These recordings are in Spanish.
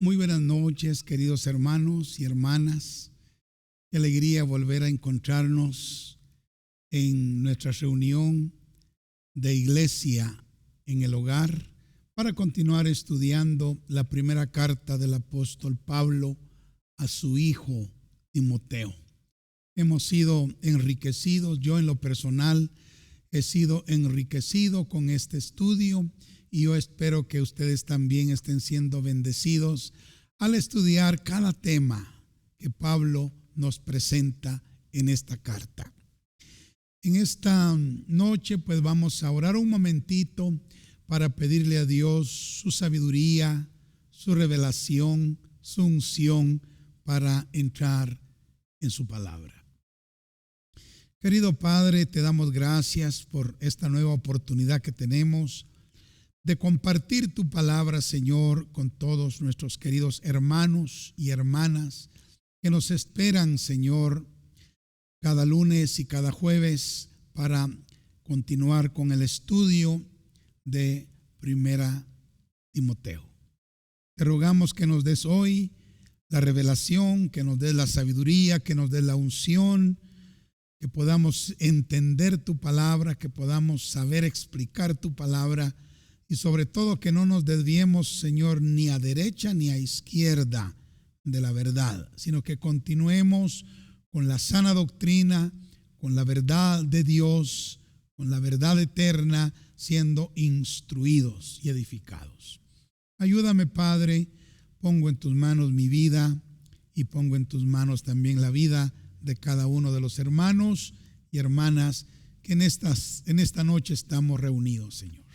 Muy buenas noches, queridos hermanos y hermanas. Qué alegría volver a encontrarnos en nuestra reunión de iglesia en el hogar para continuar estudiando la primera carta del apóstol Pablo a su hijo Timoteo. Hemos sido enriquecidos, yo en lo personal he sido enriquecido con este estudio y yo espero que ustedes también estén siendo bendecidos al estudiar cada tema que Pablo nos presenta en esta carta. En esta noche pues vamos a orar un momentito para pedirle a Dios su sabiduría, su revelación, su unción para entrar en su palabra. Querido Padre, te damos gracias por esta nueva oportunidad que tenemos de compartir tu palabra, Señor, con todos nuestros queridos hermanos y hermanas que nos esperan, Señor, cada lunes y cada jueves para continuar con el estudio de Primera Timoteo. Te rogamos que nos des hoy la revelación, que nos des la sabiduría, que nos des la unción, que podamos entender tu palabra, que podamos saber explicar tu palabra y sobre todo que no nos desviemos, Señor, ni a derecha ni a izquierda de la verdad, sino que continuemos con la sana doctrina, con la verdad de Dios, con la verdad eterna, siendo instruidos y edificados. Ayúdame, Padre, pongo en tus manos mi vida y pongo en tus manos también la vida de cada uno de los hermanos y hermanas que en esta noche estamos reunidos, Señor.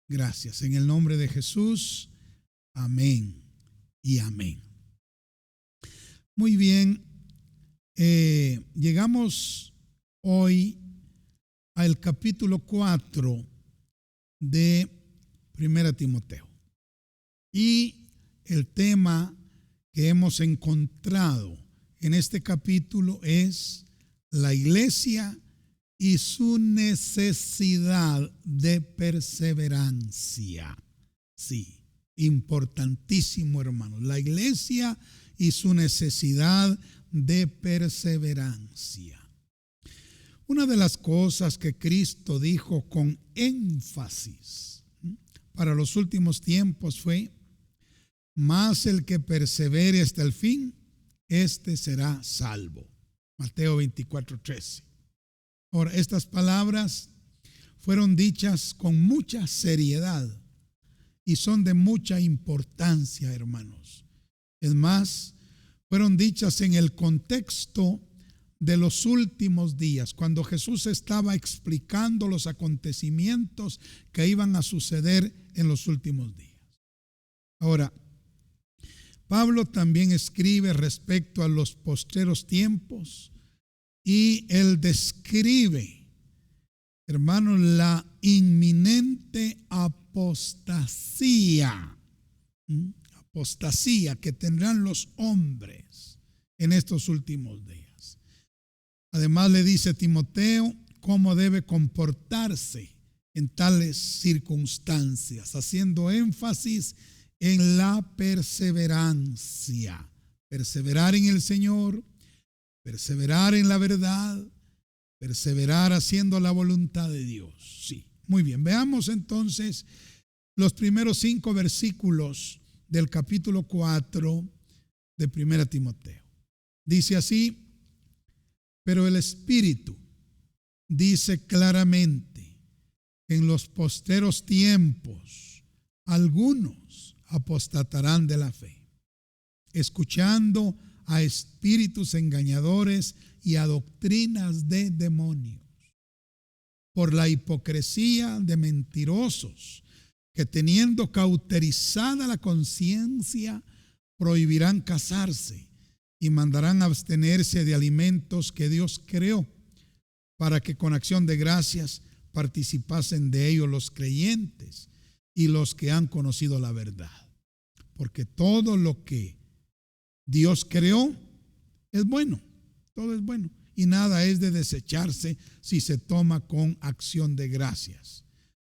Gracias. En el nombre de Jesús. Amén y amén. Muy bien. Llegamos hoy al capítulo 4 de Primera Timoteo. Y el tema que hemos encontrado en este capítulo es la iglesia y su necesidad de perseverancia. Sí, importantísimo, hermano. La iglesia y su necesidad de perseverancia. Una de las cosas que Cristo dijo con énfasis para los últimos tiempos fue: mas el que persevere hasta el fin, este será salvo. Mateo 24:13. Ahora, estas palabras fueron dichas con mucha seriedad y son de mucha importancia, hermanos. Es más, fueron dichas en el contexto de los últimos días, cuando Jesús estaba explicando los acontecimientos que iban a suceder en los últimos días. Ahora, Pablo también escribe respecto a los postreros tiempos y él describe, hermanos, la inminente apostasía que tendrán los hombres en estos últimos días. Además le dice a Timoteo cómo debe comportarse en tales circunstancias, haciendo énfasis en la perseverancia. Perseverar en el Señor, perseverar en la verdad, perseverar haciendo la voluntad de Dios. Sí, muy bien. Veamos entonces los primeros 5 versículos del capítulo 4 de 1 Timoteo. Dice así: pero el Espíritu dice claramente que en los postreros tiempos algunos apostatarán de la fe, escuchando a espíritus engañadores y a doctrinas de demonios, por la hipocresía de mentirosos, que teniendo cauterizada la conciencia, prohibirán casarse y mandarán abstenerse de alimentos que Dios creó, para que con acción de gracias participasen de ellos los creyentes y los que han conocido la verdad. Porque todo lo que Dios creó es bueno, todo es bueno, y nada es de desecharse si se toma con acción de gracias.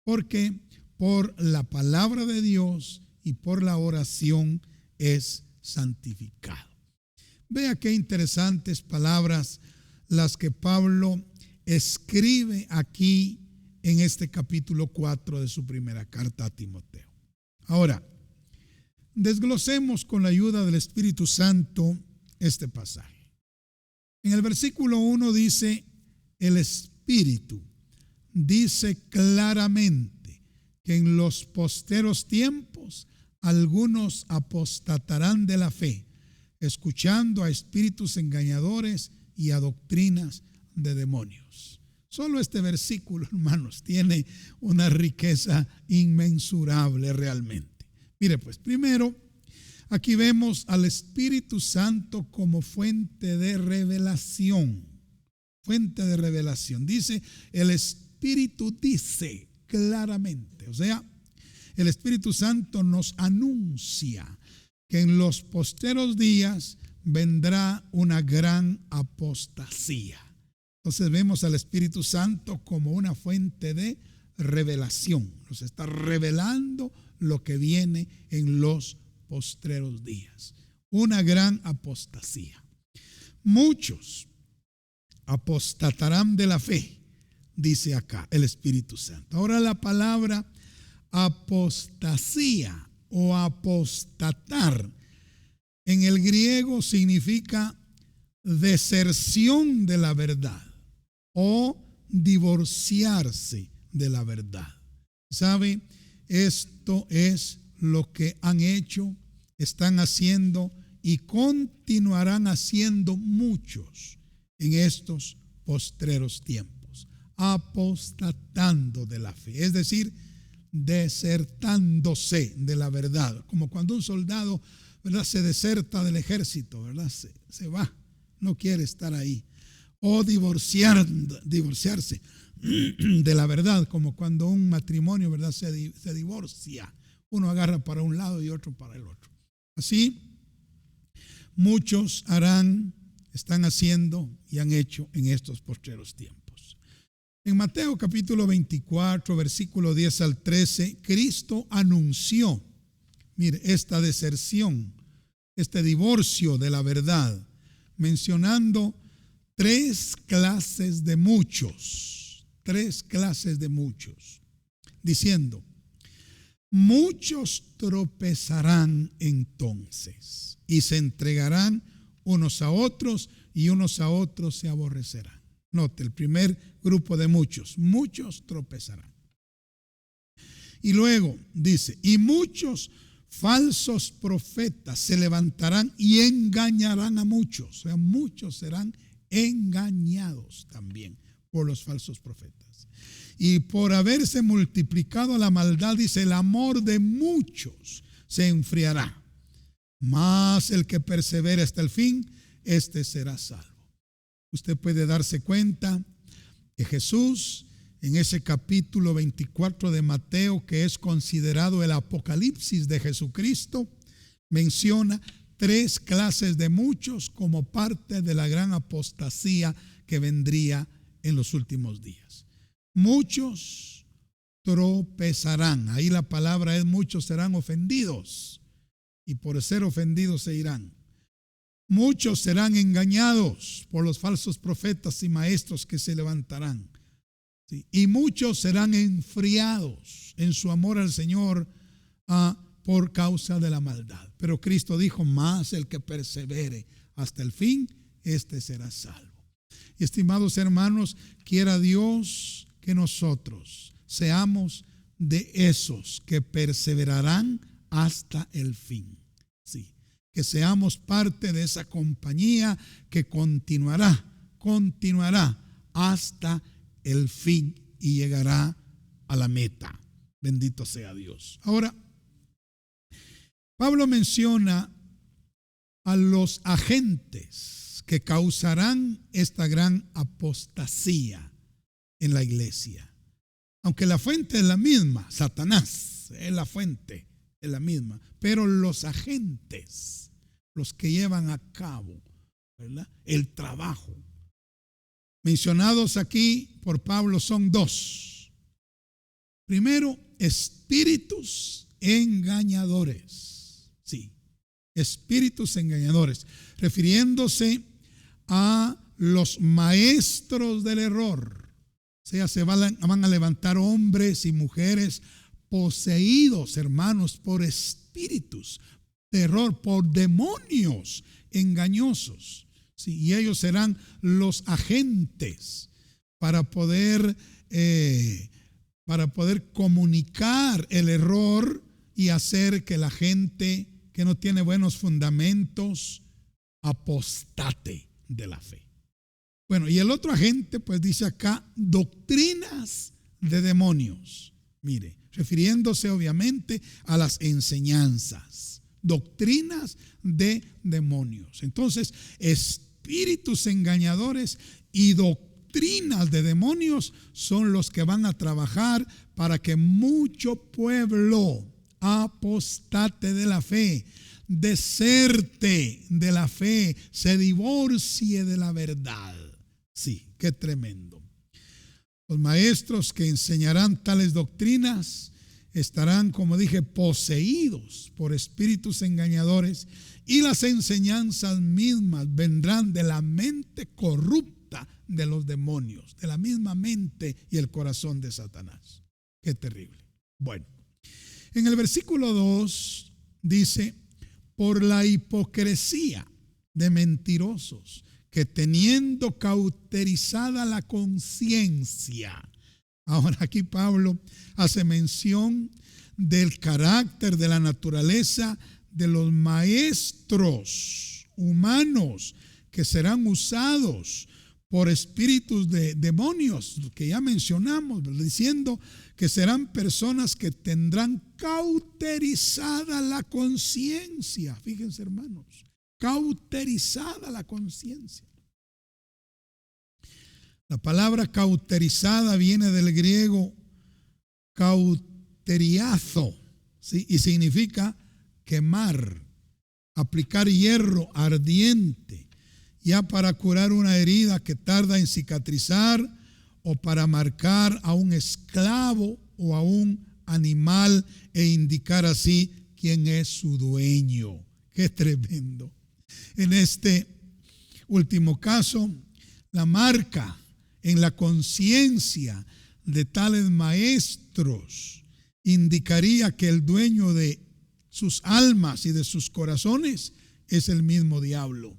Porque por la palabra de Dios y por la oración es santificado. Vea qué interesantes palabras las que Pablo escribe aquí en este capítulo 4 de su primera carta a Timoteo. Ahora, desglosemos con la ayuda del Espíritu Santo este pasaje. En el versículo 1 dice, el Espíritu dice claramente que en los posteros tiempos algunos apostatarán de la fe, escuchando a espíritus engañadores y a doctrinas de demonios. Solo este versículo, hermanos, tiene una riqueza inmensurable realmente. Mire, pues, primero, aquí vemos al Espíritu Santo como fuente de revelación. Fuente de revelación. Dice, el Espíritu dice claramente. O sea, el Espíritu Santo nos anuncia que en los posteros días vendrá una gran apostasía. Entonces vemos al Espíritu Santo como una fuente de revelación. Nos está revelando lo que viene en los postreros días. Una gran apostasía. Muchos apostatarán de la fe, dice acá el Espíritu Santo. Ahora la palabra apostasía o apostatar en el griego significa deserción de la verdad o divorciarse de la verdad. ¿Sabe? Esto es lo que han hecho, están haciendo y continuarán haciendo muchos en estos postreros tiempos, apostatando de la fe, es decir, desertándose de la verdad, como cuando un soldado, ¿verdad?, se deserta del ejército, ¿verdad? Se va, no quiere estar ahí. O divorciarse de la verdad, como cuando un matrimonio, ¿verdad?, se divorcia. Uno agarra para un lado y otro para el otro. Así, muchos están haciendo y han hecho en estos postreros tiempos. En Mateo capítulo 24, versículo 10 al 13, Cristo anunció, mire, esta deserción, este divorcio de la verdad, mencionando tres clases de muchos, diciendo, muchos tropezarán entonces y se entregarán unos a otros y unos a otros se aborrecerán. Note, el primer grupo de muchos tropezarán. Y luego dice, y muchos falsos profetas se levantarán y engañarán a muchos. O sea, muchos serán engañados también por los falsos profetas. Y por haberse multiplicado la maldad, dice, el amor de muchos se enfriará. Mas el que persevere hasta el fin, este será salvo. Usted puede darse cuenta que Jesús, en ese capítulo 24 de Mateo, que es considerado el Apocalipsis de Jesucristo, menciona tres clases de muchos como parte de la gran apostasía que vendría en los últimos días. Muchos tropezarán. Ahí la palabra es muchos serán ofendidos y por ser ofendidos se irán. Muchos serán engañados por los falsos profetas y maestros que se levantarán. ¿Sí? Y muchos serán enfriados en su amor al Señor por causa de la maldad. Pero Cristo dijo, más el que persevere hasta el fin, este será salvo. Y estimados hermanos, quiera Dios que nosotros seamos de esos que perseverarán hasta el fin. Sí. Que seamos parte de esa compañía que continuará hasta el fin y llegará a la meta. Bendito sea Dios. Ahora, Pablo menciona a los agentes que causarán esta gran apostasía en la iglesia. Aunque la fuente es la misma, Satanás es la fuente, es la misma, pero los agentes, los que llevan a cabo, ¿verdad?, el trabajo mencionados aquí por Pablo son dos. Primero, espíritus engañadores. Sí, espíritus engañadores, refiriéndose a los maestros del error. O sea, se van a levantar hombres y mujeres poseídos, hermanos, por espíritus de error, por demonios engañosos. Sí, y ellos serán los agentes para poder comunicar el error y hacer que la gente que no tiene buenos fundamentos apostate de la fe. Bueno, y el otro agente pues dice acá doctrinas de demonios. Mire, refiriéndose obviamente a las enseñanzas, doctrinas de demonios. Entonces, espíritus engañadores y doctrinas de demonios son los que van a trabajar para que mucho pueblo apostate de la fe, deserte de la fe, se divorcie de la verdad. Sí, qué tremendo. Los maestros que enseñarán tales doctrinas estarán, como dije, poseídos por espíritus engañadores, y las enseñanzas mismas vendrán de la mente corrupta de los demonios, de la misma mente y el corazón de Satanás. Qué terrible. Bueno, en el versículo 2 dice: por la hipocresía de mentirosos, que teniendo cauterizada la conciencia. Ahora aquí Pablo hace mención del carácter, de la naturaleza de los maestros humanos que serán usados por espíritus de demonios, que ya mencionamos, diciendo que serán personas que tendrán cauterizada la conciencia. Fíjense, hermanos, cauterizada la conciencia. La palabra cauterizada viene del griego cauteriazo, ¿sí? Y significa quemar, aplicar hierro ardiente, ya para curar una herida que tarda en cicatrizar, o para marcar a un esclavo o a un animal e indicar así quién es su dueño. Qué tremendo. En este último caso, la marca en la conciencia de tales maestros indicaría que el dueño de sus almas y de sus corazones es el mismo diablo,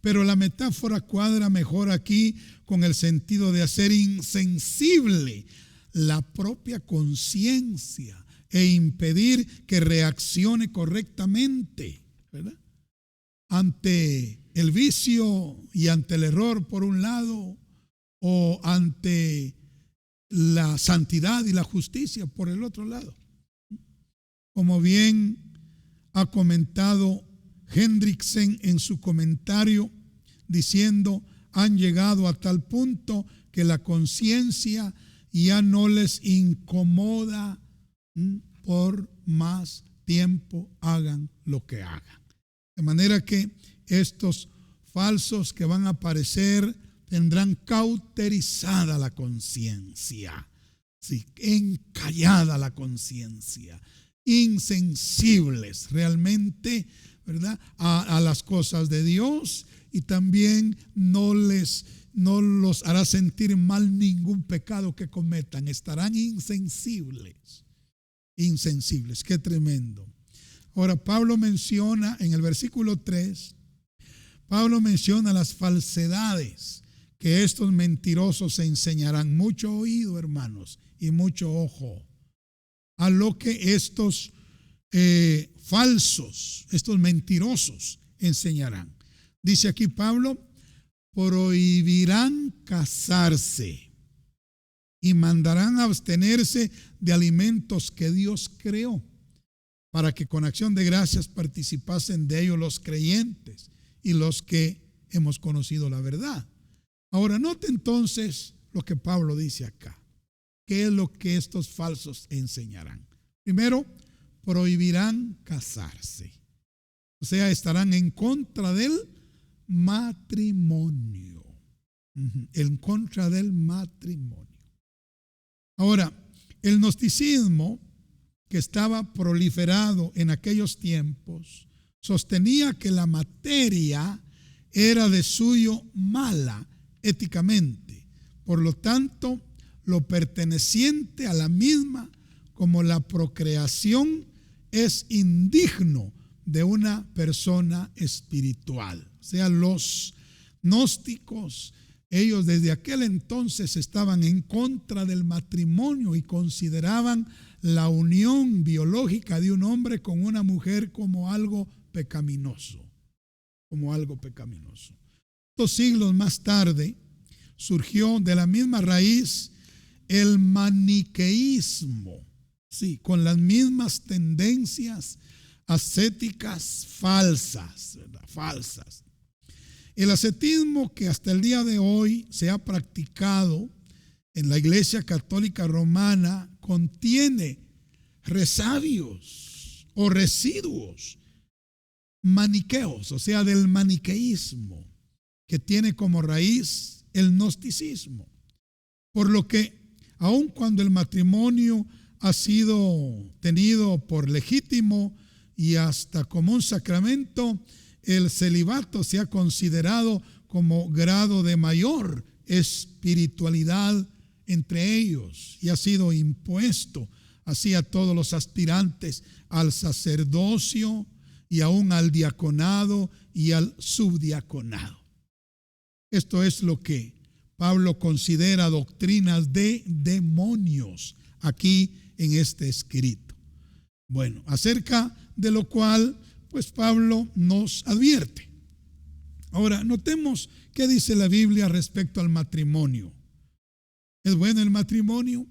Pero la metáfora cuadra mejor aquí con el sentido de hacer insensible la propia conciencia e impedir que reaccione correctamente, ¿verdad?, ante el vicio y ante el error por un lado, o ante la santidad y la justicia por el otro lado. Como bien ha comentado Hendriksen en su comentario, diciendo: han llegado a tal punto que la conciencia ya no les incomoda por más tiempo, hagan lo que hagan. De manera que estos falsos que van a aparecer tendrán cauterizada la conciencia, sí, encallada la conciencia, insensibles realmente, ¿verdad?, a las cosas de Dios, y también no los hará sentir mal ningún pecado que cometan. Estarán insensibles. Qué tremendo. Ahora Pablo menciona en el versículo 3, Pablo menciona las falsedades que estos mentirosos enseñarán. Mucho oído, hermanos, y mucho ojo a lo que estos falsos, estos mentirosos enseñarán. Dice aquí Pablo: prohibirán casarse y mandarán abstenerse de alimentos que Dios creó, para que con acción de gracias participasen de ellos los creyentes y los que hemos conocido la verdad. Ahora note entonces lo que Pablo dice acá. ¿Qué es lo que estos falsos enseñarán? Primero, prohibirán casarse. O sea, estarán en contra del matrimonio. En contra del matrimonio. Ahora, el gnosticismo que estaba proliferado en aquellos tiempos, sostenía que la materia era de suyo mala éticamente. Por lo tanto, lo perteneciente a la misma, como la procreación, es indigno de una persona espiritual. O sea, los gnósticos, ellos desde aquel entonces estaban en contra del matrimonio y consideraban la unión biológica de un hombre con una mujer como algo pecaminoso, Dos siglos más tarde surgió de la misma raíz el maniqueísmo, sí, con las mismas tendencias ascéticas falsas. El ascetismo que hasta el día de hoy se ha practicado en la Iglesia Católica Romana contiene resabios o residuos maniqueos, o sea, del maniqueísmo, que tiene como raíz el gnosticismo. Por lo que, aun cuando el matrimonio ha sido tenido por legítimo y hasta como un sacramento, el celibato se ha considerado como grado de mayor espiritualidad entre ellos y ha sido impuesto así a todos los aspirantes al sacerdocio y aún al diaconado y al subdiaconado. Esto es lo que Pablo considera doctrinas de demonios aquí en este escrito. Bueno, acerca de lo cual pues Pablo nos advierte. Ahora, notemos qué dice la Biblia respecto al matrimonio. ¿Es bueno el matrimonio?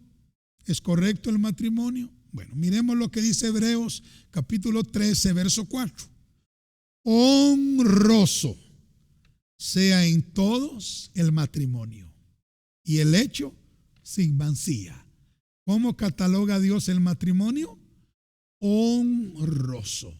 ¿Es correcto el matrimonio? Bueno, miremos lo que dice Hebreos capítulo 13, verso 4. Honroso sea en todos el matrimonio y el hecho sin mancilla. ¿Cómo cataloga Dios el matrimonio? Honroso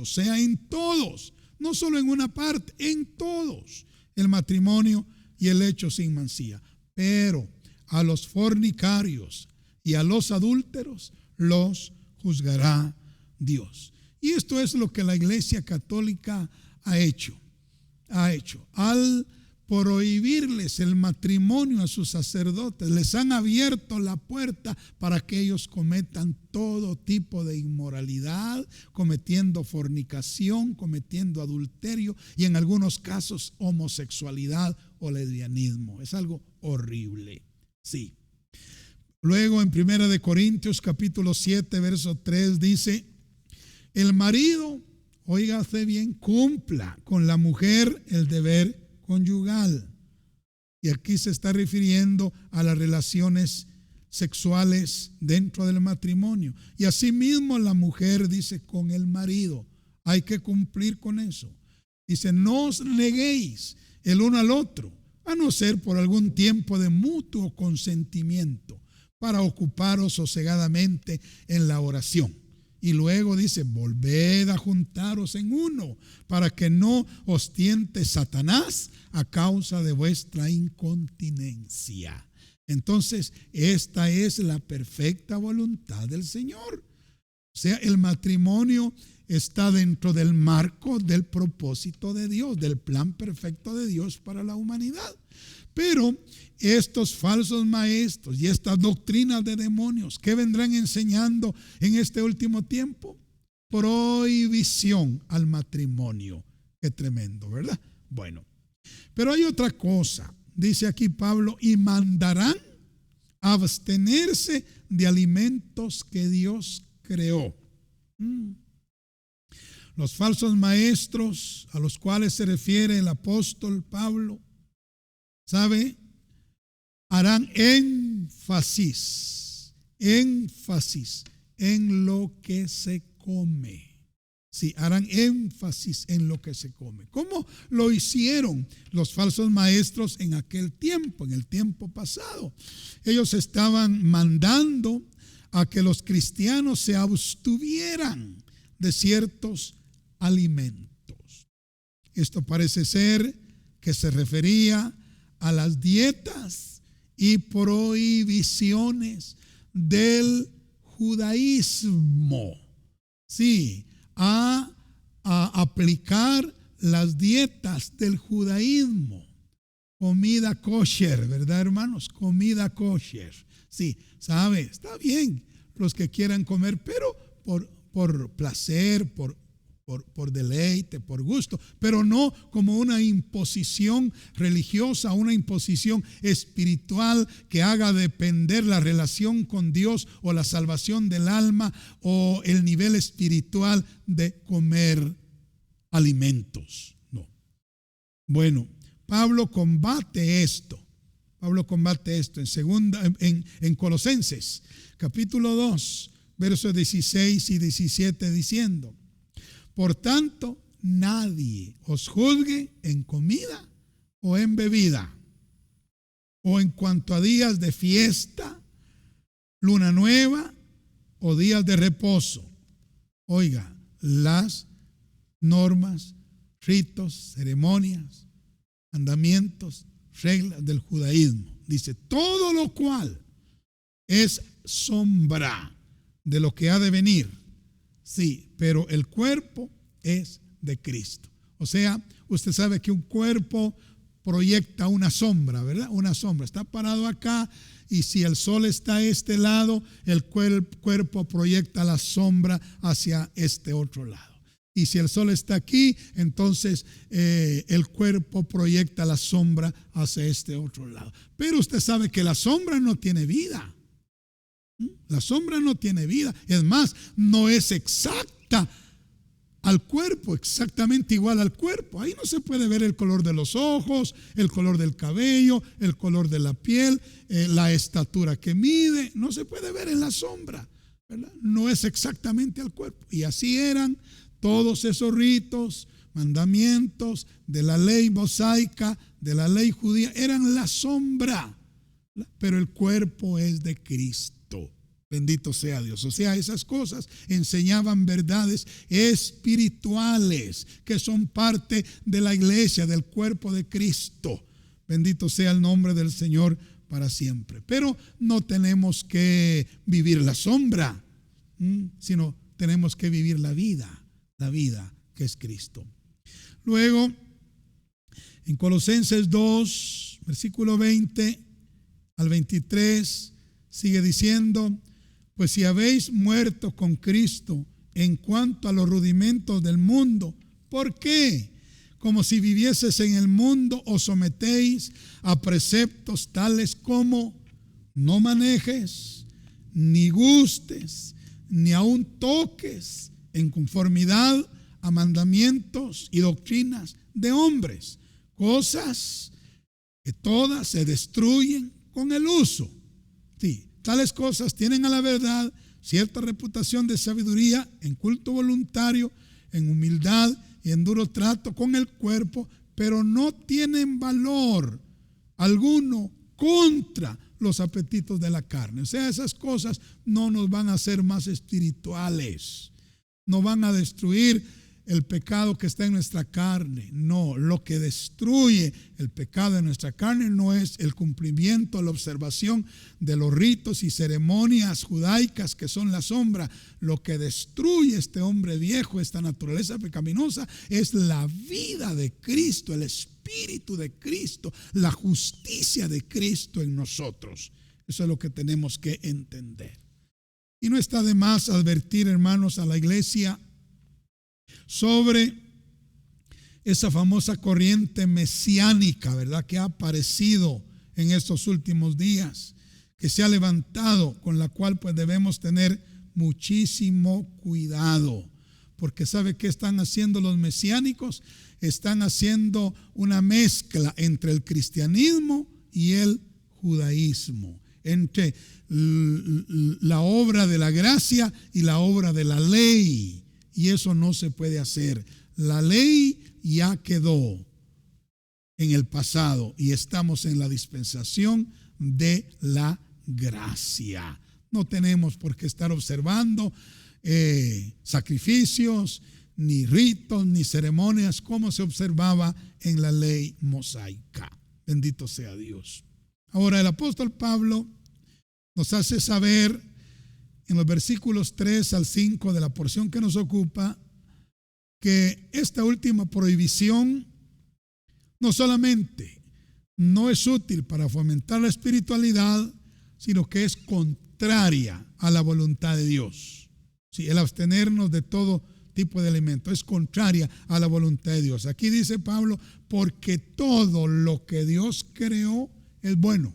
sea en todos, no solo en una parte, en todos el matrimonio y el hecho sin mancilla. Pero a los fornicarios y a los adúlteros los juzgará Dios. Y esto es lo que la Iglesia Católica ha hecho al prohibirles el matrimonio a sus sacerdotes. Les han abierto la puerta para que ellos cometan todo tipo de inmoralidad, cometiendo fornicación, cometiendo adulterio y en algunos casos homosexualidad o lesbianismo. Es algo horrible, sí. Luego en 1 Corintios capítulo 7 verso 3 dice: el marido, óigase bien, cumpla con la mujer el deber conyugal. Y aquí se está refiriendo a las relaciones sexuales dentro del matrimonio. Y asimismo la mujer dice con el marido. Hay que cumplir con eso. Dice: no os neguéis el uno al otro, a no ser por algún tiempo de mutuo consentimiento, para ocuparos sosegadamente en la oración. Y luego dice: volved a juntaros en uno, para que no os tiente Satanás a causa de vuestra incontinencia. Entonces, esta es la perfecta voluntad del Señor. O sea, el matrimonio está dentro del marco del propósito de Dios, del plan perfecto de Dios para la humanidad. Pero estos falsos maestros y estas doctrinas de demonios, ¿qué vendrán enseñando en este último tiempo? Prohibición al matrimonio. Qué tremendo, ¿verdad? Bueno, pero hay otra cosa. Dice aquí Pablo: y mandarán abstenerse de alimentos que Dios creó. Los falsos maestros a los cuales se refiere el apóstol Pablo, ¿sabe? Harán énfasis en lo que se come. Sí, harán énfasis en lo que se come. ¿Cómo lo hicieron los falsos maestros en aquel tiempo, en el tiempo pasado? Ellos estaban mandando a que los cristianos se abstuvieran de ciertos alimentos. Esto parece ser que se refería a las dietas y prohibiciones del judaísmo. Sí, a aplicar las dietas del judaísmo. Comida kosher, ¿verdad, hermanos? Comida kosher. Sí, sabe, está bien los que quieran comer, pero por placer, por deleite, por gusto, pero no como una imposición religiosa, una imposición espiritual que haga depender la relación con Dios o la salvación del alma o el nivel espiritual de comer alimentos. No. Bueno, Pablo combate esto. En Colosenses, capítulo 2, versos 16 y 17, diciendo: por tanto, nadie os juzgue en comida o en bebida, o en cuanto a días de fiesta, luna nueva o días de reposo. Oiga, las normas, ritos, ceremonias, mandamientos, reglas del judaísmo. Dice, todo lo cual es sombra de lo que ha de venir. Sí, pero el cuerpo es de Cristo. O sea, usted sabe que un cuerpo proyecta una sombra, ¿verdad? Una sombra. Está parado acá y si el sol está a este lado, el cuerpo proyecta la sombra hacia este otro lado. Y si el sol está aquí, entonces el cuerpo proyecta la sombra hacia este otro lado. Pero usted sabe que la sombra no tiene vida. La sombra no tiene vida. Es más, no es exacta al cuerpo, exactamente igual al cuerpo. Ahí no se puede ver el color de los ojos, el color del cabello, el color de la piel, la estatura que mide. No se puede ver en la sombra, ¿verdad? No es exactamente al cuerpo. Y así eran todos esos ritos, mandamientos de la ley mosaica, de la ley judía, eran la sombra, pero el cuerpo es de Cristo. Bendito sea Dios. O sea, esas cosas enseñaban verdades espirituales que son parte de la iglesia, del cuerpo de Cristo. Bendito sea el nombre del Señor para siempre. Pero no tenemos que vivir la sombra, sino tenemos que vivir la vida que es Cristo. Luego, en Colosenses 2, versículo 20 al 23, sigue diciendo: pues si habéis muerto con Cristo en cuanto a los rudimentos del mundo, ¿por qué? Como si vivieses en el mundo, os sometéis a preceptos tales como: no manejes, ni gustes, ni aun toques en conformidad a mandamientos y doctrinas de hombres, cosas que todas se destruyen con el uso. Sí, tales cosas tienen a la verdad cierta reputación de sabiduría en culto voluntario, en humildad y en duro trato con el cuerpo, pero no tienen valor alguno contra los apetitos de la carne. O sea, esas cosas no nos van a hacer más espirituales. No van a destruir el pecado que está en nuestra carne. No, lo que destruye el pecado en nuestra carne no es el cumplimiento, la observación de los ritos y ceremonias judaicas que son la sombra. Lo que destruye este hombre viejo, esta naturaleza pecaminosa, es la vida de Cristo, el Espíritu de Cristo, la justicia de Cristo en nosotros. Eso es lo que tenemos que entender. Y no está de más advertir, hermanos, a la iglesia sobre esa famosa corriente mesiánica, ¿verdad?, que ha aparecido en estos últimos días, que se ha levantado, con la cual pues debemos tener muchísimo cuidado, porque ¿sabe qué están haciendo los mesiánicos? Están haciendo una mezcla entre el cristianismo y el judaísmo, entre la obra de la gracia y la obra de la ley, y eso no se puede hacer. La ley ya quedó en el pasado y estamos en la dispensación de la gracia. No tenemos por qué estar observando sacrificios, ni ritos, ni ceremonias como se observaba en la ley mosaica. Bendito sea Dios. Ahora el apóstol Pablo nos hace saber en los versículos 3 al 5 de la porción que nos ocupa, que esta última prohibición no solamente no es útil para fomentar la espiritualidad, sino que es contraria a la voluntad de Dios. Sí, el abstenernos de todo tipo de alimento es contraria a la voluntad de Dios. Aquí dice Pablo, porque todo lo que Dios creó es bueno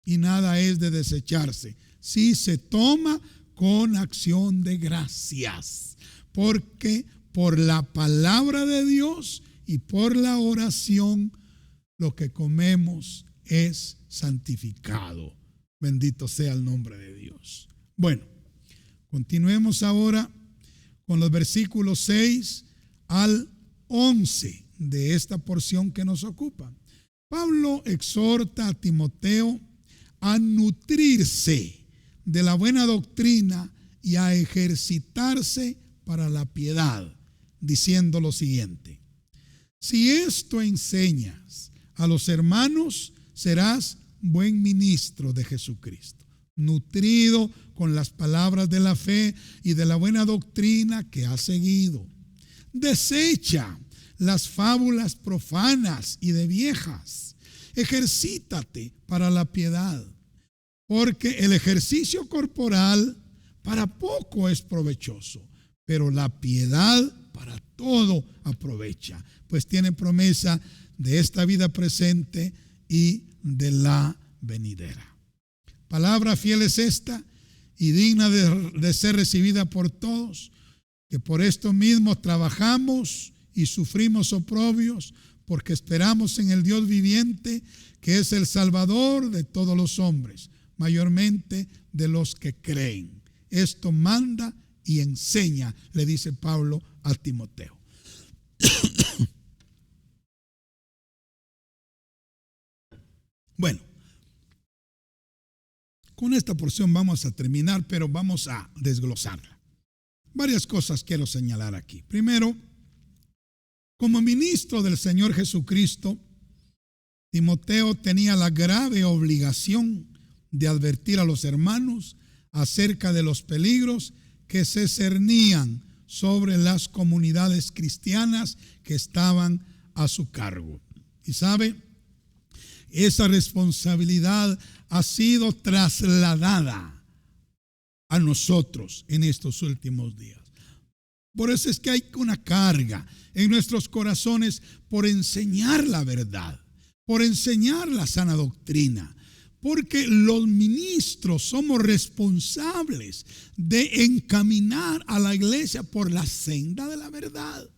y nada es de desecharse si se toma con acción de gracias, porque por la palabra de Dios y por la oración lo que comemos es santificado. Bendito sea el nombre de Dios. Bueno, continuemos ahora con los versículos 6 al 11 de esta porción que nos ocupa. Pablo exhorta a Timoteo a nutrirse de la buena doctrina y a ejercitarse para la piedad, diciendo lo siguiente: si esto enseñas a los hermanos, serás buen ministro de Jesucristo, nutrido con las palabras de la fe y de la buena doctrina que has seguido. Desecha las fábulas profanas y de viejas. Ejercítate para la piedad, porque el ejercicio corporal para poco es provechoso, pero la piedad para todo aprovecha, pues tiene promesa de esta vida presente y de la venidera. Palabra fiel es esta y digna de ser recibida por todos, que por esto mismo trabajamos y sufrimos oprobios, porque esperamos en el Dios viviente, que es el Salvador de todos los hombres, mayormente de los que creen. Esto manda y enseña, le dice Pablo a Timoteo. Bueno, con esta porción vamos a terminar, pero vamos a desglosarla. Varias cosas quiero señalar aquí. Primero, como ministro del Señor Jesucristo, Timoteo tenía la grave obligación de advertir a los hermanos acerca de los peligros que se cernían sobre las comunidades cristianas que estaban a su cargo. Y sabe, esa responsabilidad ha sido trasladada a nosotros en estos últimos días. Por eso es que hay una carga en nuestros corazones por enseñar la verdad, por enseñar la sana doctrina, porque los ministros somos responsables de encaminar a la iglesia por la senda de la verdad.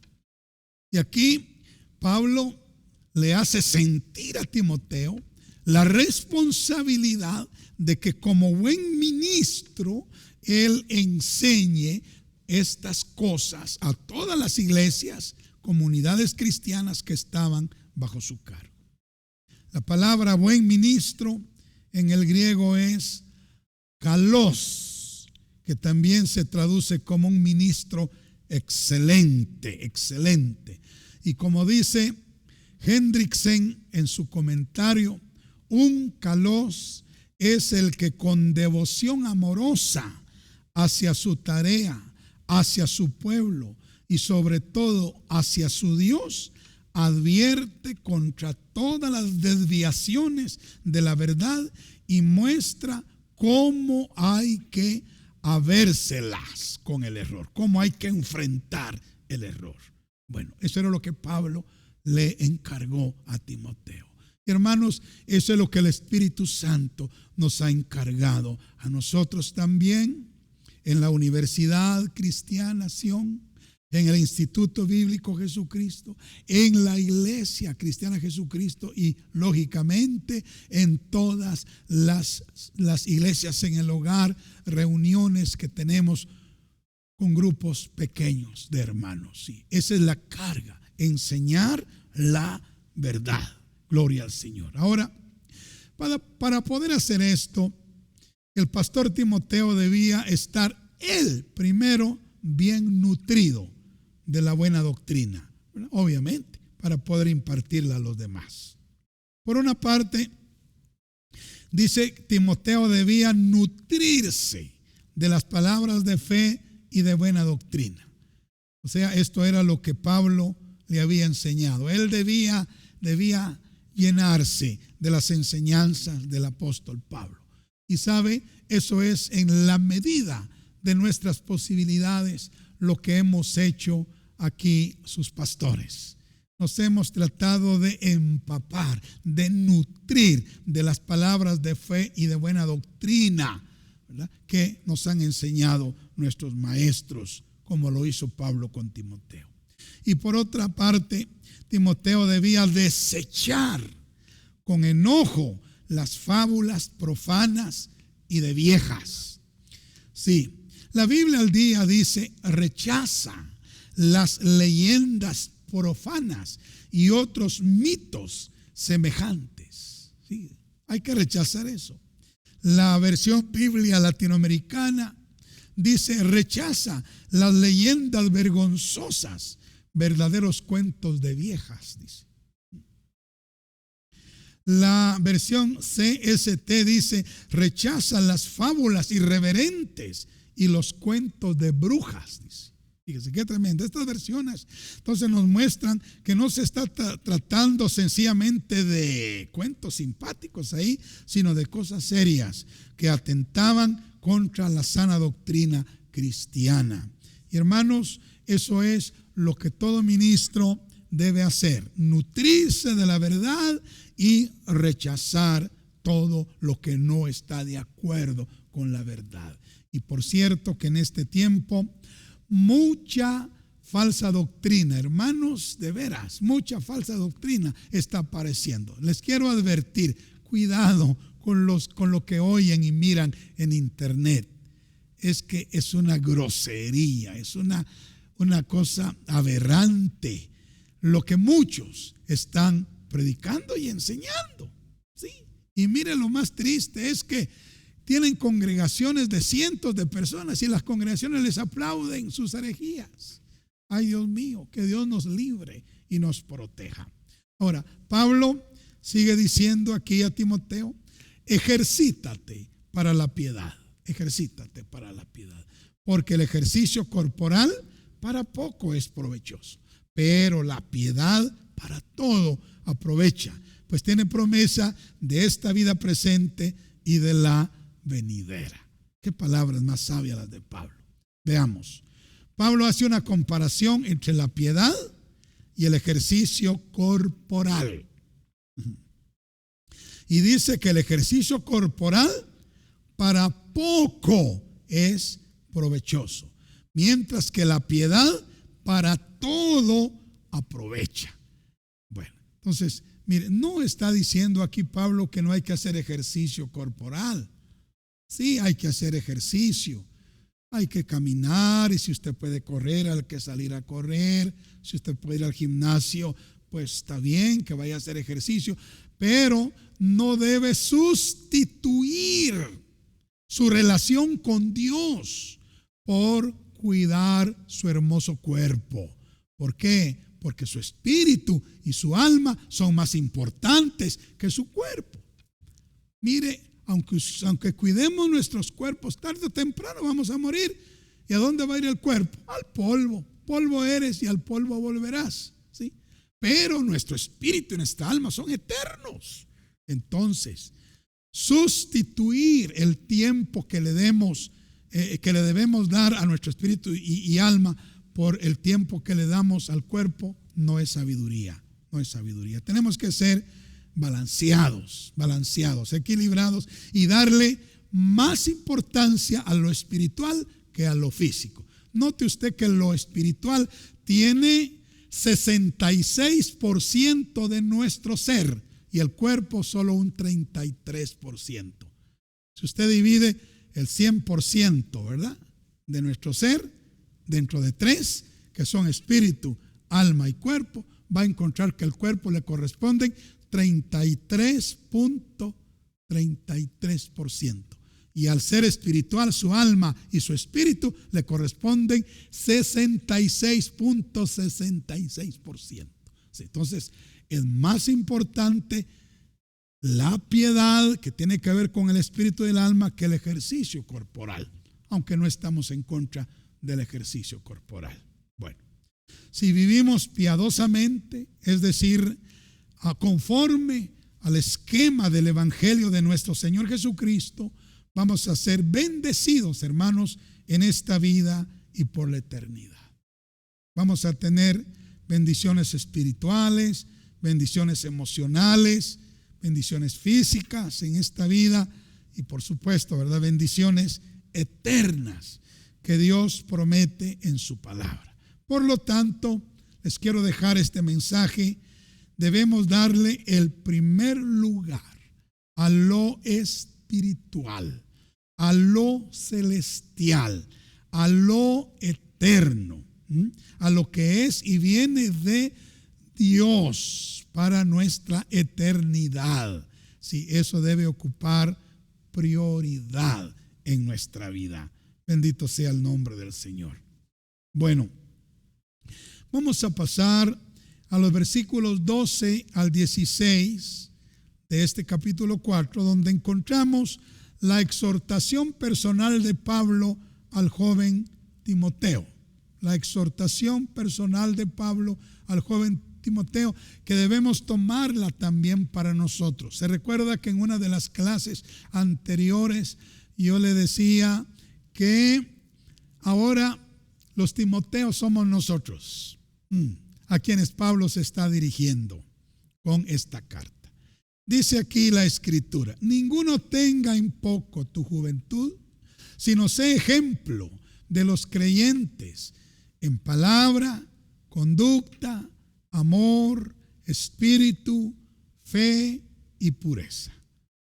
Y aquí Pablo le hace sentir a Timoteo la responsabilidad de que como buen ministro él enseñe estas cosas a todas las iglesias, comunidades cristianas que estaban bajo su cargo. La palabra buen ministro en el griego es kalos, que también se traduce como un ministro excelente, excelente. Y como dice Hendriksen en su comentario, un kalos es el que con devoción amorosa hacia su tarea, hacia su pueblo y sobre todo hacia su Dios, advierte contra todas las desviaciones de la verdad y muestra cómo hay que habérselas con el error, cómo hay que enfrentar el error. Bueno, eso era lo que Pablo le encargó a Timoteo. Hermanos, eso es lo que el Espíritu Santo nos ha encargado a nosotros también en la Universidad Cristiana Sion, en el Instituto Bíblico Jesucristo, en la Iglesia Cristiana Jesucristo y lógicamente en todas las iglesias en el hogar, reuniones que tenemos con grupos pequeños de hermanos. Sí, esa es la carga, enseñar la verdad. Gloria al Señor. Ahora, para poder hacer esto, el pastor Timoteo debía estar él primero bien nutrido de la buena doctrina, ¿verdad? Obviamente, para poder impartirla a los demás. Por una parte, dice Timoteo debía nutrirse de las palabras de fe y de buena doctrina. O sea, esto era lo que Pablo le había enseñado. Él debía llenarse de las enseñanzas del apóstol Pablo. Y sabe, eso es en la medida de nuestras posibilidades lo que hemos hecho aquí sus pastores. Nos hemos tratado de empapar, de nutrir de las palabras de fe y de buena doctrina, ¿verdad?, que nos han enseñado nuestros maestros, como lo hizo Pablo con Timoteo. Y por otra parte, Timoteo debía desechar con enojo las fábulas profanas y de viejas. Sí, la Biblia al día dice: rechaza las leyendas profanas y otros mitos semejantes. Sí, hay que rechazar eso. La versión Biblia latinoamericana dice: rechaza las leyendas vergonzosas, verdaderos cuentos de viejas, dice. La versión CST dice: rechaza las fábulas irreverentes y los cuentos de brujas, dice. Fíjese qué tremendo. Estas versiones entonces nos muestran que no se está tratando sencillamente de cuentos simpáticos ahí, sino de cosas serias que atentaban contra la sana doctrina cristiana. Y hermanos, eso es lo que todo ministro debe hacer: nutrirse de la verdad y rechazar todo lo que no está de acuerdo con la verdad. Y por cierto que en este tiempo mucha falsa doctrina, hermanos, de veras, mucha falsa doctrina está apareciendo. Les quiero advertir: cuidado con lo que oyen y miran en internet. Es que es una grosería, es una cosa aberrante lo que muchos están predicando y enseñando. Sí. Y mire, lo más triste es que tienen congregaciones de cientos de personas y las congregaciones les aplauden sus herejías. Ay, Dios mío, que Dios nos libre y nos proteja. Ahora, Pablo sigue diciendo aquí a Timoteo: ejercítate para la piedad. Ejercítate para la piedad, porque el ejercicio corporal para poco es provechoso, pero la piedad para todo aprovecha, pues tiene promesa de esta vida presente y de la venidera. Qué palabras más sabias las de Pablo. Veamos. Pablo hace una comparación entre la piedad y el ejercicio corporal. Y dice que el ejercicio corporal para poco es provechoso, mientras que la piedad para todo aprovecha. Bueno, entonces, mire, no está diciendo aquí Pablo que no hay que hacer ejercicio corporal. Sí, hay que hacer ejercicio. Hay que caminar, y si usted puede correr, hay que salir a correr. Si usted puede ir al gimnasio, pues está bien que vaya a hacer ejercicio, pero no debe sustituir su relación con Dios por cuidar su hermoso cuerpo. ¿Por qué? Porque su espíritu y su alma son más importantes que su cuerpo. Mire, aunque cuidemos nuestros cuerpos, tarde o temprano vamos a morir. ¿Y a dónde va a ir el cuerpo? Al polvo. Polvo eres y al polvo volverás, ¿sí? Pero nuestro espíritu y nuestra alma son eternos. Entonces, sustituir el tiempo que le debemos dar a nuestro espíritu y alma por el tiempo que le damos al cuerpo no es sabiduría. No es sabiduría. Tenemos que ser balanceados, equilibrados, y darle más importancia a lo espiritual que a lo físico. Note usted que lo espiritual tiene 66% de nuestro ser y el cuerpo solo un 33%. Si usted divide el 100%, ¿verdad?, de nuestro ser dentro de 3, que son espíritu, alma y cuerpo, va a encontrar que al cuerpo le corresponden 33.33%. Y al ser espiritual, su alma y su espíritu le corresponden 66.66%. Entonces, es más importante la piedad que tiene que ver con el espíritu y el alma que el ejercicio corporal. aunque no estamos en contra del ejercicio corporal. Bueno, si vivimos piadosamente, es decir, conforme al esquema del Evangelio de nuestro Señor Jesucristo, vamos a ser bendecidos, hermanos, en esta vida y por la eternidad. Vamos a tener bendiciones espirituales, bendiciones emocionales, bendiciones físicas en esta vida y por supuesto, ¿verdad?, bendiciones eternas que Dios promete en su palabra. Por lo tanto, les quiero dejar este mensaje. Debemos darle el primer lugar a lo espiritual, a lo celestial, a lo eterno, a lo que es y viene de Dios para nuestra eternidad. Sí, eso debe ocupar prioridad en nuestra vida. Bendito sea el nombre del Señor. Bueno, vamos a pasar a los versículos 12 al 16 de este capítulo 4, donde encontramos la exhortación personal de Pablo al joven Timoteo. La exhortación personal de Pablo al joven Timoteo, que debemos tomarla también para nosotros. Se recuerda que en una de las clases anteriores yo le decía que ahora los Timoteos somos nosotros, a quienes Pablo se está dirigiendo con esta carta. Dice aquí la Escritura: ninguno tenga en poco tu juventud, sino sé ejemplo de los creyentes en palabra, conducta, amor, espíritu, fe y pureza.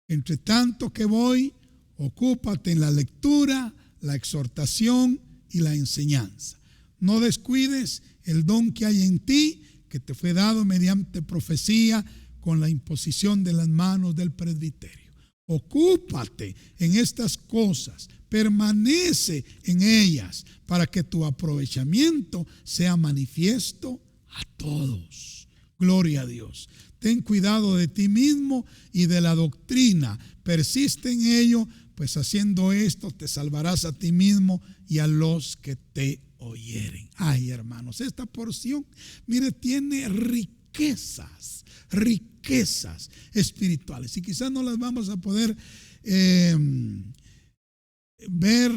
Entre tanto que voy, ocúpate en la lectura, la exhortación y la enseñanza. No descuides el don que hay en ti, que te fue dado mediante profecía con la imposición de las manos del presbiterio. Ocúpate en estas cosas, permanece en ellas, para que tu aprovechamiento sea manifiesto a todos. Gloria a Dios. Ten cuidado de ti mismo y de la doctrina. Persiste en ello, pues haciendo esto te salvarás a ti mismo y a los que te oyeren. Ay, hermanos, esta porción, mire, tiene riquezas espirituales. Y quizás no las vamos a poder ver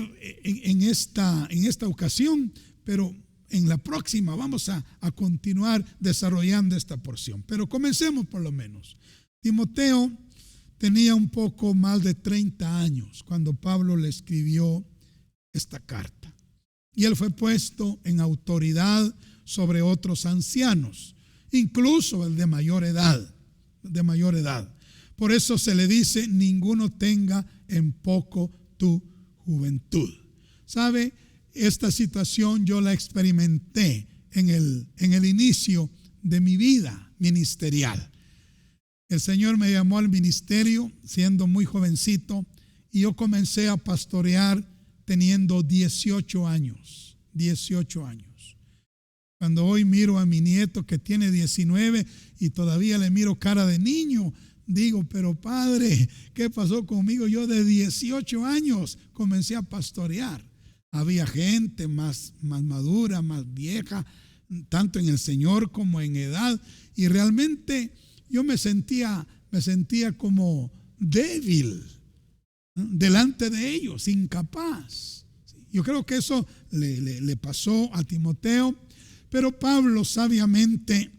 en esta ocasión, pero en la próxima vamos a continuar desarrollando esta porción. Pero comencemos por lo menos. Timoteo tenía un poco más de 30 años cuando Pablo le escribió esta carta. Y él fue puesto en autoridad sobre otros ancianos, incluso el de mayor edad. Por eso se le dice: ninguno tenga en poco tu juventud. ¿Sabe? Esta situación yo la experimenté en el inicio de mi vida ministerial. El Señor me llamó al ministerio siendo muy jovencito y yo comencé a pastorear teniendo 18 años. Cuando hoy miro a mi nieto que tiene 19 y todavía le miro cara de niño, digo, pero padre, ¿qué pasó conmigo? Yo de 18 años comencé a pastorear. Había gente más madura, más vieja, tanto en el Señor como en edad, y realmente yo me sentía como débil delante de ellos, incapaz. Yo creo que eso le pasó a Timoteo, pero Pablo sabiamente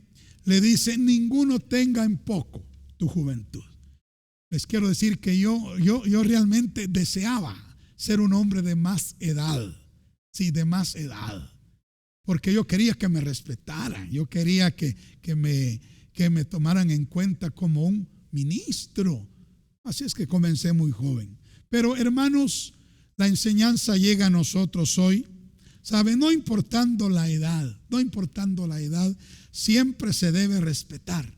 le dice: ninguno tenga en poco tu juventud. Les quiero decir que yo realmente deseaba ser un hombre de más edad, sí, de más edad, porque yo quería que me respetaran, yo quería que me tomaran en cuenta como un ministro. Así es que comencé muy joven. Pero hermanos, la enseñanza llega a nosotros hoy, ¿sabe? No importando la edad, siempre se debe respetar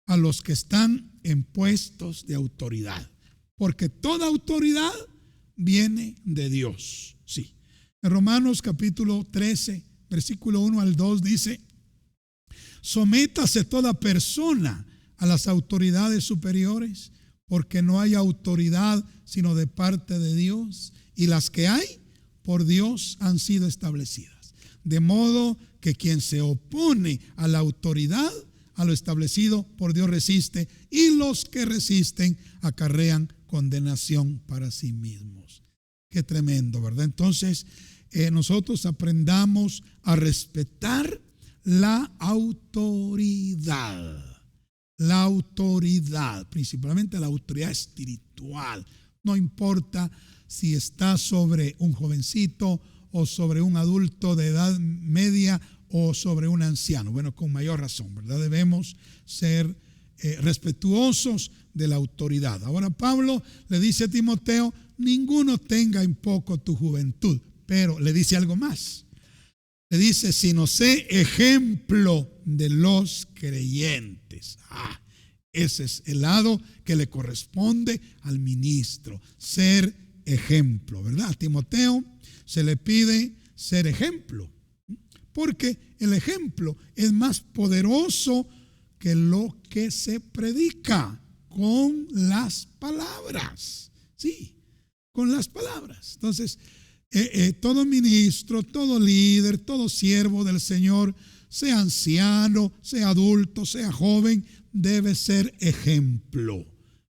a los que están en puestos de autoridad, porque toda autoridad viene de Dios. Sí. En Romanos capítulo 13, versículo 1 al 2 dice: sométase toda persona a las autoridades superiores, porque no hay autoridad sino de parte de Dios, y las que hay por Dios han sido establecidas. De modo que quien se opone a la autoridad, a lo establecido por Dios resiste, y los que resisten acarrean condenación para sí mismos. Qué tremendo, ¿verdad? Entonces, nosotros aprendamos a respetar la autoridad. La autoridad, principalmente la autoridad espiritual. No importa si está sobre un jovencito o sobre un adulto de edad media o sobre un anciano. Bueno, con mayor razón, ¿verdad? Debemos ser respetuosos de la autoridad. Ahora Pablo le dice a Timoteo, ninguno tenga en poco tu juventud, pero le dice algo más. Le dice, sino sé ejemplo de los creyentes. Ese es el lado que le corresponde al ministro, ser ejemplo, ¿verdad? A Timoteo se le pide ser ejemplo, porque el ejemplo es más poderoso que lo que se predica con las palabras. Sí, con las palabras. Entonces, todo ministro, todo líder, todo siervo del Señor, sea anciano, sea adulto, sea joven, debe ser ejemplo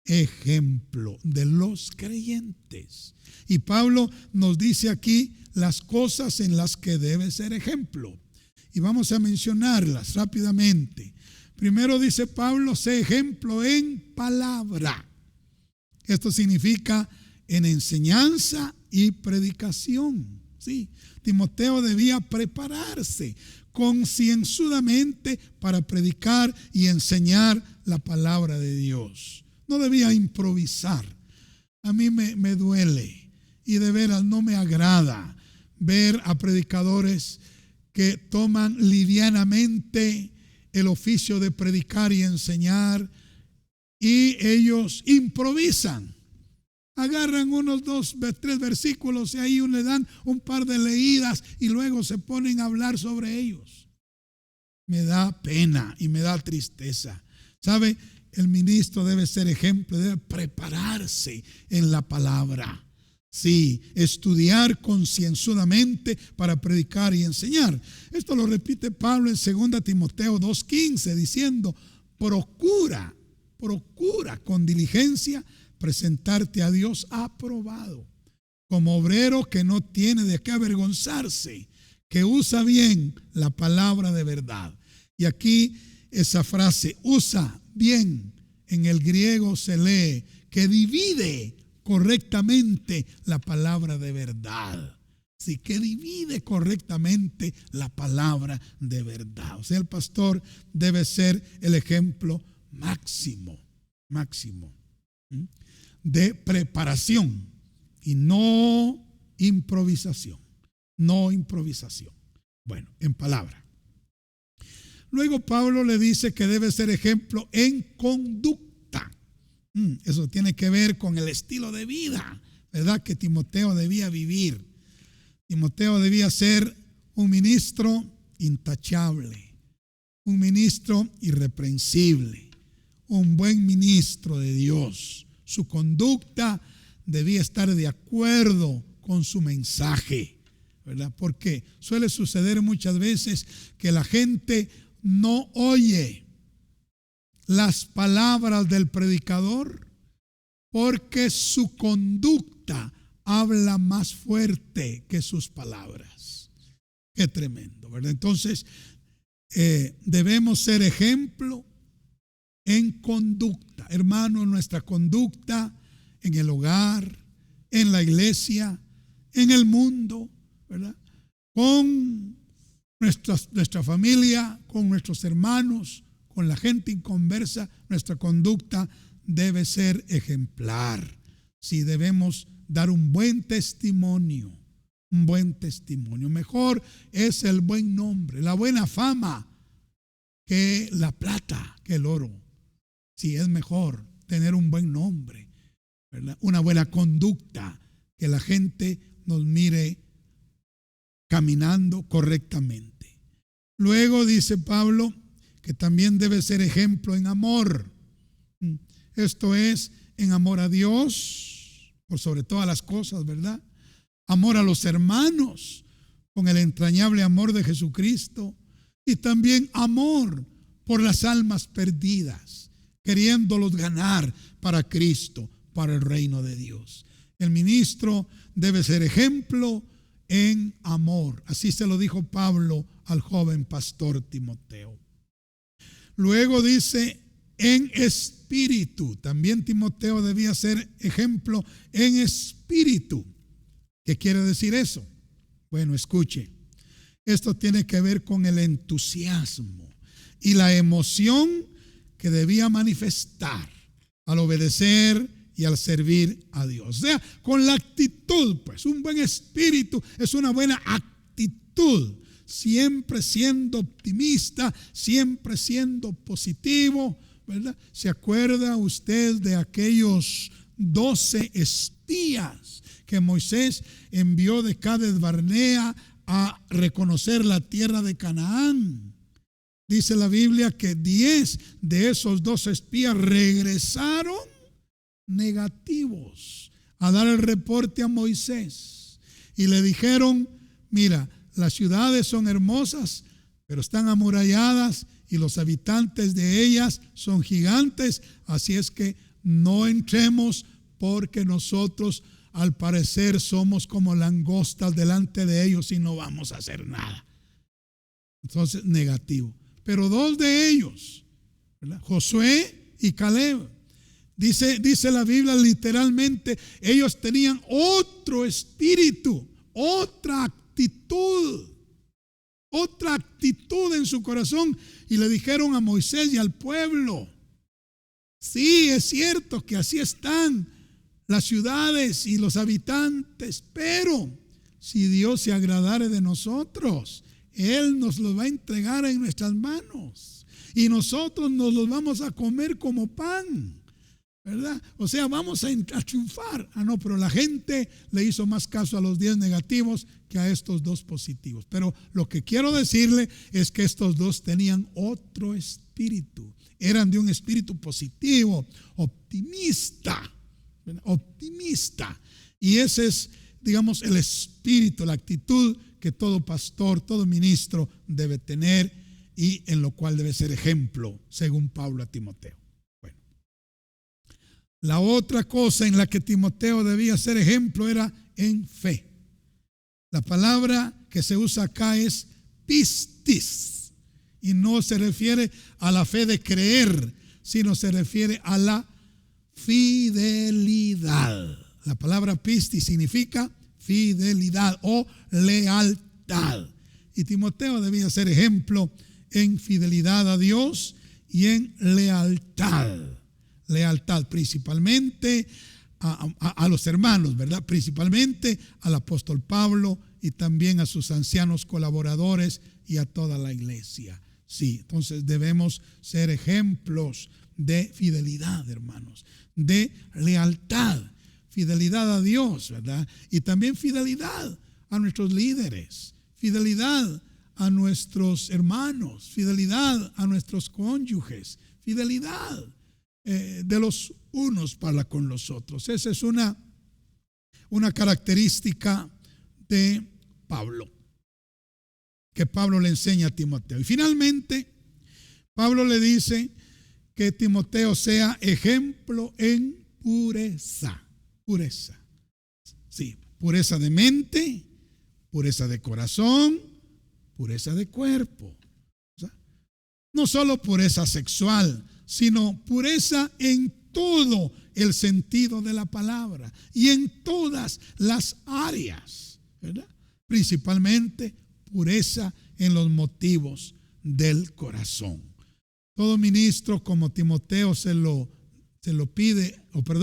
de los creyentes. Y Pablo nos dice aquí las cosas en las que debe ser ejemplo. Y vamos a mencionarlas rápidamente. Primero dice Pablo, sé ejemplo en palabra. Esto significa en enseñanza y predicación. Sí, Timoteo debía prepararse concienzudamente para predicar y enseñar la palabra de Dios. No debía improvisar. A mí me duele y de veras no me agrada ver a predicadores que toman livianamente el oficio de predicar y enseñar y ellos improvisan. Agarran unos 2, 3 versículos y ahí le dan un par de leídas y luego se ponen a hablar sobre ellos. Me da pena y me da tristeza. ¿Sabe? El ministro debe ser ejemplo, debe prepararse en la palabra. Sí, estudiar concienzudamente para predicar y enseñar. Esto lo repite Pablo en 2 Timoteo 2:15 diciendo, procura con diligencia presentarte a Dios aprobado, como obrero que no tiene de qué avergonzarse, que usa bien la palabra de verdad. Y aquí esa frase, usa bien, en el griego se lee, que divide correctamente la palabra de verdad. Sí, que divide correctamente la palabra de verdad. O sea, el pastor debe ser el ejemplo máximo de preparación y no improvisación. Bueno, en palabra. Luego Pablo le dice que debe ser ejemplo en conducta. Eso tiene que ver con el estilo de vida, ¿verdad? Que Timoteo debía vivir. Timoteo debía ser un ministro intachable, un ministro irreprensible, un buen ministro de Dios. Su conducta debía estar de acuerdo con su mensaje, ¿verdad? Porque suele suceder muchas veces que la gente no oye las palabras del predicador porque su conducta habla más fuerte que sus palabras. Qué tremendo, ¿verdad? Entonces, debemos ser ejemplo en conducta. Hermano, nuestra conducta en el hogar, en la iglesia, en el mundo, ¿verdad? Con nuestra familia, con nuestros hermanos, con la gente inconversa, nuestra conducta debe ser ejemplar. Sí, debemos dar un buen testimonio. Mejor es el buen nombre, la buena fama que la plata, que el oro. Sí, es mejor tener un buen nombre, ¿verdad? Una buena conducta, que la gente nos mire caminando correctamente. Luego dice Pablo que también debe ser ejemplo en amor. Esto es, en amor a Dios, por sobre todas las cosas, ¿verdad? amor a los hermanos con el entrañable amor de Jesucristo y también amor por las almas perdidas, queriéndolos ganar para Cristo, para el reino de Dios. El ministro debe ser ejemplo en amor. Así se lo dijo Pablo al joven pastor Timoteo. Luego dice en espíritu. También Timoteo debía ser ejemplo en espíritu. ¿Qué quiere decir eso? Bueno, escuche. Esto tiene que ver con el entusiasmo y la emoción que debía manifestar al obedecer y al servir a Dios. O sea, con la actitud, pues un buen espíritu es una buena actitud, siempre siendo optimista, siempre siendo positivo, ¿verdad? ¿Se acuerda usted de aquellos 12 espías que Moisés envió de Cades Barnea a reconocer la tierra de Canaán? Dice la Biblia que 10 de esos 12 espías regresaron negativos a dar el reporte a Moisés y le dijeron: mira, las ciudades son hermosas, pero están amuralladas y los habitantes de ellas son gigantes, así es que no entremos porque nosotros al parecer somos como langostas delante de ellos y no vamos a hacer nada. Entonces, negativo. Pero 2 de ellos, ¿verdad? Josué y Caleb, dice la Biblia literalmente, ellos tenían otro espíritu, otra actitud en su corazón, y le dijeron a Moisés y al pueblo: sí, es cierto que así están las ciudades y los habitantes, pero si Dios se agradare de nosotros, Él nos los va a entregar en nuestras manos y nosotros nos los vamos a comer como pan, ¿verdad? O sea, vamos a triunfar. No, pero la gente le hizo más caso a los 10 negativos que a estos 2 positivos. Pero lo que quiero decirle es que estos 2 tenían otro espíritu. Eran de un espíritu positivo, optimista, ¿verdad? Optimista. Y ese es, digamos, el espíritu, la actitud que todo pastor, todo ministro debe tener y en lo cual debe ser ejemplo, según Pablo a Timoteo. Bueno, la otra cosa en la que Timoteo debía ser ejemplo era en fe. La palabra que se usa acá es pistis y no se refiere a la fe de creer, sino se refiere a la fidelidad. La palabra pistis significa fidelidad o lealtad. Y Timoteo debía ser ejemplo en fidelidad a Dios y en lealtad. Lealtad principalmente a los hermanos, ¿verdad? Principalmente al apóstol Pablo y también a sus ancianos colaboradores y a toda la iglesia. Sí, entonces debemos ser ejemplos de fidelidad, hermanos, de lealtad. Fidelidad a Dios, ¿verdad? Y también fidelidad a nuestros líderes, fidelidad a nuestros hermanos, fidelidad a nuestros cónyuges, fidelidad de los unos para con los otros. Esa es una característica de Pablo, que Pablo le enseña a Timoteo. Y finalmente, Pablo le dice que Timoteo sea ejemplo en pureza. Pureza, sí, pureza de mente, pureza de corazón, pureza de cuerpo. O sea, no solo pureza sexual, sino pureza en todo el sentido de la palabra y en todas las áreas, ¿verdad? Principalmente pureza en los motivos del corazón. Todo ministro como Timoteo se lo pide,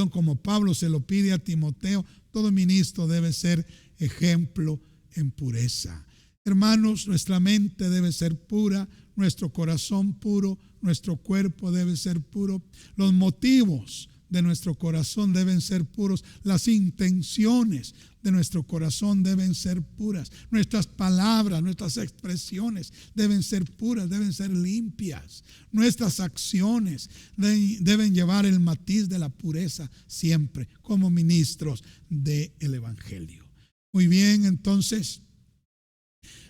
como Pablo se lo pide a Timoteo, todo ministro debe ser ejemplo en pureza. Hermanos, nuestra mente debe ser pura, nuestro corazón puro, nuestro cuerpo debe ser puro, los motivos de nuestro corazón deben ser puros, las intenciones de nuestro corazón deben ser puras, nuestras palabras, nuestras expresiones deben ser puras, deben ser limpias, nuestras acciones deben llevar el matiz de la pureza siempre como ministros del Evangelio. Muy bien, entonces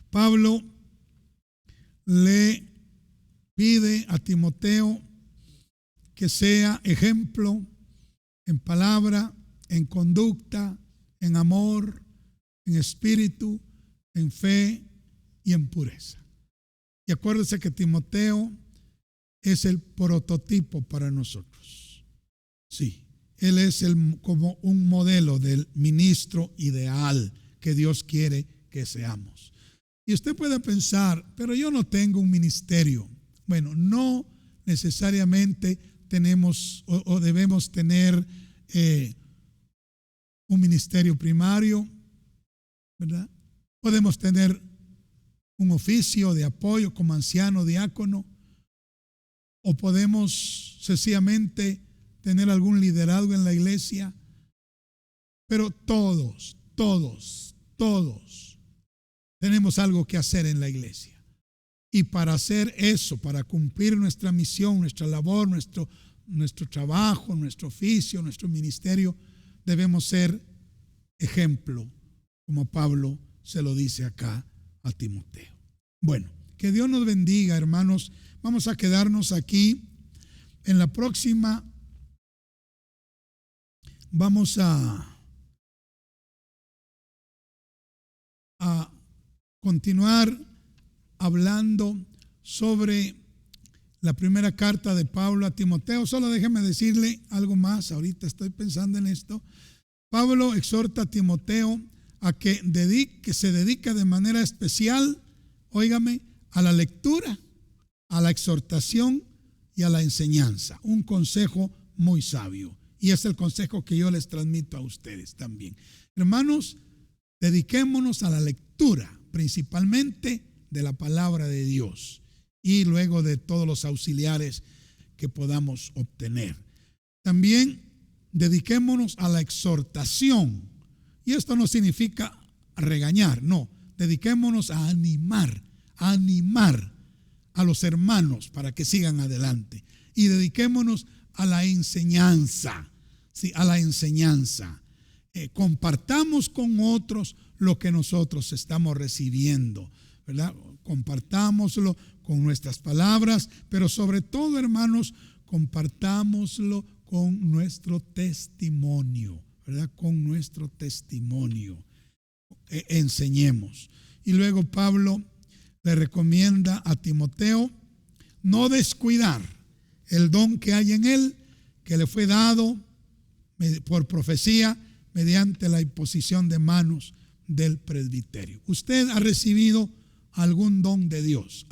Pablo le pide a Timoteo que sea ejemplo en palabra, en conducta, en amor, en espíritu, en fe y en pureza. Y acuérdese que Timoteo es el prototipo para nosotros. Sí, él es como un modelo del ministro ideal que Dios quiere que seamos. Y usted puede pensar, pero yo no tengo un ministerio. Bueno, no necesariamente tenemos o debemos tener un ministerio primario, ¿verdad? Podemos tener un oficio de apoyo como anciano, diácono, o podemos sencillamente tener algún liderazgo en la iglesia, pero todos tenemos algo que hacer en la iglesia. Y para hacer eso, para cumplir nuestra misión, nuestra labor, nuestro trabajo, nuestro oficio, nuestro ministerio, debemos ser ejemplo, como Pablo se lo dice acá a Timoteo. Bueno, que Dios nos bendiga, hermanos. Vamos a quedarnos aquí. En la próxima vamos a continuar hablando sobre la primera carta de Pablo a Timoteo. Solo déjeme decirle algo más. Ahorita estoy pensando en esto. Pablo exhorta a Timoteo a que se dedique de manera especial, óigame, a la lectura, a la exhortación y a la enseñanza. Un consejo muy sabio. Y es el consejo que yo les transmito a ustedes también. Hermanos, dediquémonos a la lectura, principalmente de la palabra de Dios y luego de todos los auxiliares que podamos obtener. También dediquémonos a la exhortación. Y esto no significa regañar, no. Dediquémonos a animar a los hermanos para que sigan adelante. Y dediquémonos a la enseñanza, ¿sí? A la enseñanza. Compartamos con otros lo que nosotros estamos recibiendo, ¿verdad? Compartámoslo con nuestras palabras, pero sobre todo, hermanos, compartámoslo con nuestro testimonio, ¿verdad? Con nuestro testimonio. Enseñemos. Y luego Pablo le recomienda a Timoteo no descuidar el don que hay en él, que le fue dado por profecía mediante la imposición de manos del presbiterio. Usted ha recibido algún don de Dios,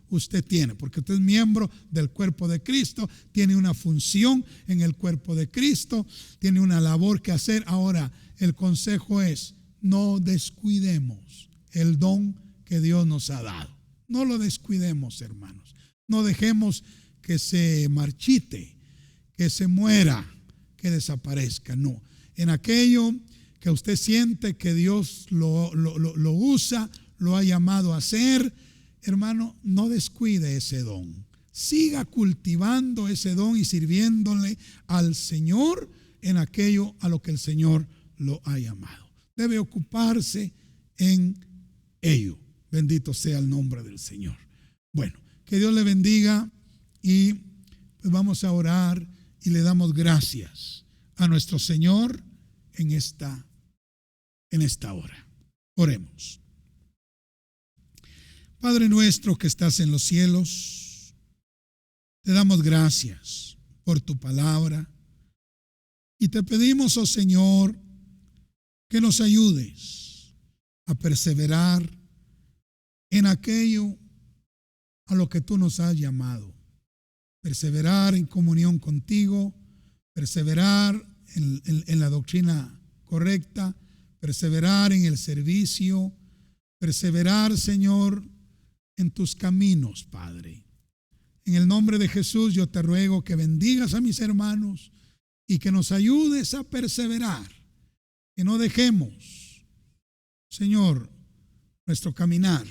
usted tiene, porque usted es miembro del cuerpo de Cristo, tiene una función en el cuerpo de Cristo, tiene una labor que hacer. Ahora, el consejo es: no descuidemos el don que Dios nos ha dado. No lo descuidemos, hermanos. No dejemos que se marchite, que se muera, que desaparezca. No. En aquello que usted siente que Dios lo usa, lo ha llamado a hacer, hermano, no descuide ese don. Siga cultivando ese don y sirviéndole al Señor en aquello a lo que el Señor lo ha llamado. Debe ocuparse en ello. Bendito sea el nombre del Señor. Bueno, que Dios le bendiga y pues vamos a orar y le damos gracias a nuestro Señor en esta hora. Oremos. Padre nuestro que estás en los cielos, te damos gracias por tu palabra y te pedimos, oh Señor, que nos ayudes a perseverar en aquello a lo que tú nos has llamado. Perseverar en comunión contigo, perseverar en la doctrina correcta, perseverar en el servicio, perseverar, Señor, en tus caminos, Padre. En el nombre de Jesús yo te ruego que bendigas a mis hermanos y que nos ayudes a perseverar, que no dejemos, Señor, nuestro caminar,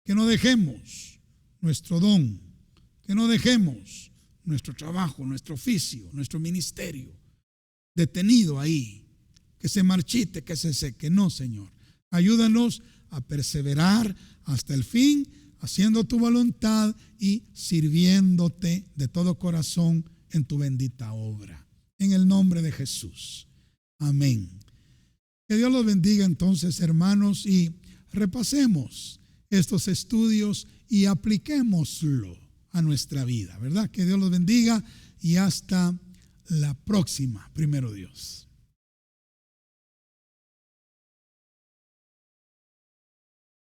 que no dejemos nuestro don, que no dejemos nuestro trabajo, nuestro oficio, nuestro ministerio detenido ahí, que se marchite, que se seque. No, Señor. Ayúdanos a perseverar hasta el fin, haciendo tu voluntad y sirviéndote de todo corazón en tu bendita obra. En el nombre de Jesús. Amén. Que Dios los bendiga entonces, hermanos, y repasemos estos estudios y apliquémoslo a nuestra vida, ¿verdad? Que Dios los bendiga y hasta la próxima, primero Dios.